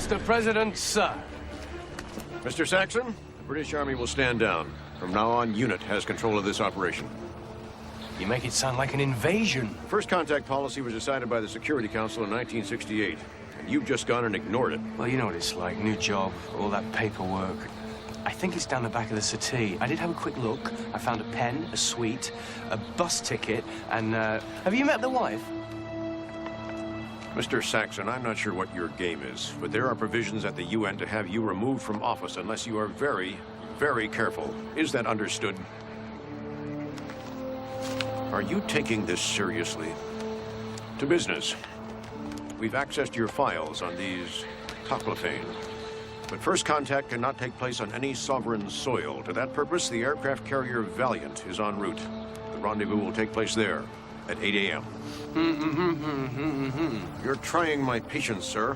Mr. President, sir. Mr. Saxon, the British Army will stand down. From now on, UNIT has control of this operation. You make it sound like an invasion. First contact policy was decided by the Security Council in 1968, and you've just gone and ignored it. Well, you know what it's like. New job, all that paperwork. I think it's down the back of the settee. I did have a quick look. I found a pen, a sweet, a bus ticket, and, have you met the wife? Mr. Saxon, I'm not sure what your game is, but there are provisions at the UN to have you removed from office unless you are very, very careful. Is that understood? Are you taking this seriously? To business. We've accessed your files on these Toclafane. But first contact cannot take place on any sovereign soil. To that purpose, the aircraft carrier Valiant is en route. The rendezvous will take place there at 8 a.m. You're trying my patience, sir.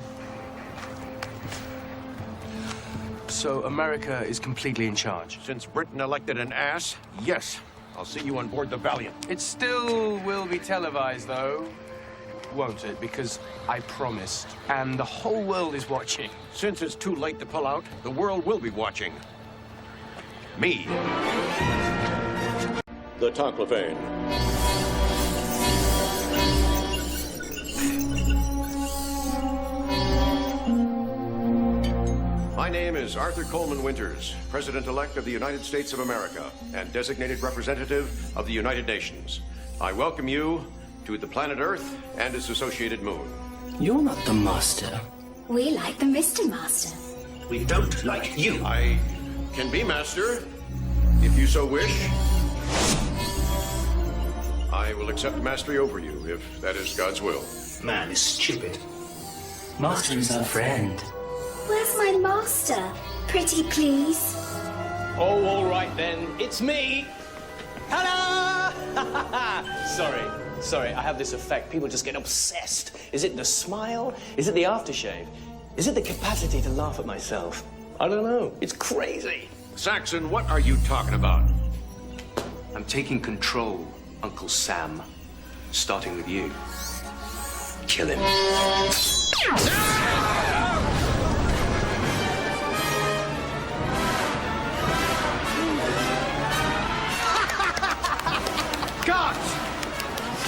So America is completely in charge? Since Britain elected an ass, yes. I'll see you on board the Valiant. It still will be televised, though, won't it? Because I promised, and the whole world is watching. Since it's too late to pull out, the world will be watching. Me. The Toclafane. My name is Arthur Coleman Winters, President-elect of the United States of America and designated representative of the United Nations. I welcome you to the planet Earth and its associated moon. You're not the master. We like the Mr. Master. We don't like you. I can be master, if you so wish. I will accept mastery over you, if that is God's will. Man is stupid. Master is our friend. Where's my master? Pretty please. Oh, all right then. It's me. Hello! Sorry, I have this effect. People just get obsessed. Is it the smile? Is it the aftershave? Is it the capacity to laugh at myself? I don't know. It's crazy. Saxon, what are you talking about? I'm taking control, Uncle Sam. Starting with you. Kill him.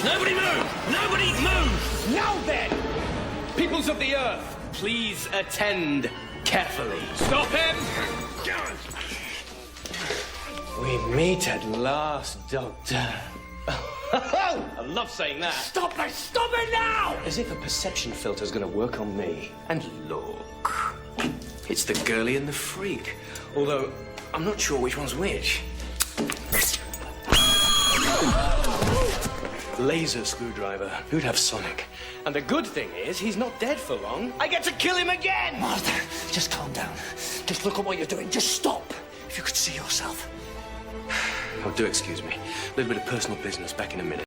Nobody move! Nobody move! Now then, peoples of the earth, please attend carefully. Stop him! We meet at last, Doctor. I love saying that. Stop it now! As if a perception filter's gonna work on me. And look, it's the girly and the freak. Although, I'm not sure which one's which. Laser screwdriver. Who'd have Sonic? And the good thing is, he's not dead for long. I get to kill him again! Martha, just calm down. Just look at what you're doing. Just stop. If you could see yourself. Oh, do excuse me. A little bit of personal business. Back in a minute.